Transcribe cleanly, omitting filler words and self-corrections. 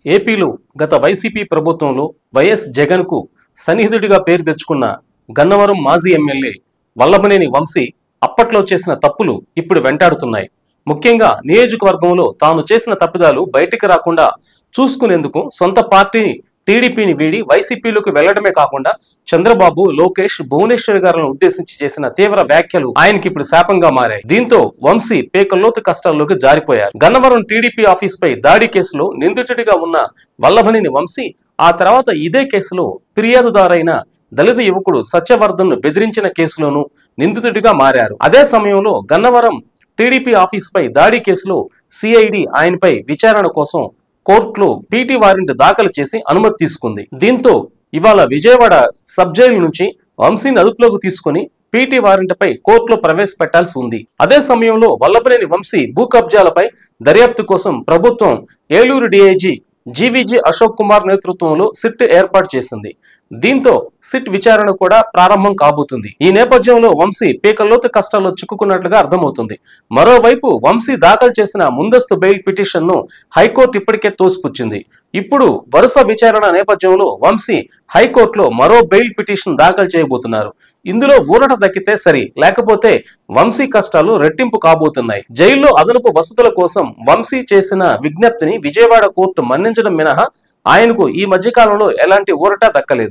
ఏపీలో గత వైసీపీ ప్రభుత్వంలో వైఎస్ జగన్ కు సన్నిహితుడిగా పేరు తెచ్చుకున్న గన్నవరం మాజీ ఎమ్మెల్యే వల్లభనేని వంశీ అప్పట్లో చేసిన తప్పులు ఇప్పుడు వెంటాడుతున్నాయి. ముఖ్యంగా నియోజకవర్గంలో తాను చేసిన తప్పిదాలు బయటికి రాకుండా చూసుకునేందుకు సొంత పార్టీ టీడీపీని వీడి వైసీపీలోకి వెళ్లడమే కాకుండా చంద్రబాబు, లోకేష్, భువనేశ్వర్ గారులను ఉద్దేశించి చేసిన తీవ్ర వ్యాఖ్యలు ఆయనకి ఇప్పుడు శాపంగా మారాయి. దీంతో వంశీ పేకల్లోతు కష్టాల్లోకి జారిపోయారు. గన్నవరం టీడీపీ ఆఫీస్ పై దాడి కేసులో నిందితుడిగా ఉన్న వల్లభనేని వంశీ ఆ తర్వాత ఇదే కేసులో ఫిర్యాదుదారైన దళిత యువకుడు సత్యవర్ధన్ బెదిరించిన కేసులోనూ నిందితుడిగా మారారు. అదే సమయంలో గన్నవరం టీడీపీ ఆఫీస్ పై దాడి కేసులో సిఐడి ఆయనపై విచారణ కోసం కోర్టులో పీటీ వారెంట్ దాఖలు చేసి అనుమతి తీసుకుంది. దీంతో ఇవాళ విజయవాడ సబ్ జైలు నుంచి వంశీని అదుపులోకి తీసుకుని పీటీ వారెంట్ పై కోర్టులో ప్రవేశపెట్టాల్సి ఉంది. అదే సమయంలో వల్లభనేని వంశీ భూ కబ్జాలపై దర్యాప్తు కోసం ప్రభుత్వం ఏలూరు డీఐజీ జీవీజీ అశోక్ కుమార్ నేతృత్వంలో సిట్ ఏర్పాటు చేసింది. దీంతో సిట్ విచారణ కూడా ప్రారంభం కాబోతుంది. ఈ నేపథ్యంలో వంశీ పీకల్లోతు కష్టాల్లో చిక్కుకున్నట్లుగా అర్థమవుతుంది. మరోవైపు వంశీ దాఖలు చేసిన ముందస్తు బెయిల్ పిటిషన్ ను హైకోర్టు ఇప్పటికే తోసిపుచ్చింది. ఇప్పుడు వరుస విచారణ నేపథ్యంలో వంశీ హైకోర్టులో మరో బెయిల్ పిటిషన్ దాఖలు చేయబోతున్నారు. ఇందులో ఊరట దక్కితే సరి, లేకపోతే వంశీ కష్టాలు రెట్టింపు కాబోతున్నాయి. జైల్లో అదనపు వసతుల కోసం వంశీ చేసిన విజ్ఞప్తిని విజయవాడ కోర్టు మన్నించడం మినహా ఆయనకు ఈ మధ్యకాలంలో ఎలాంటి ఊరట దక్కలేదు.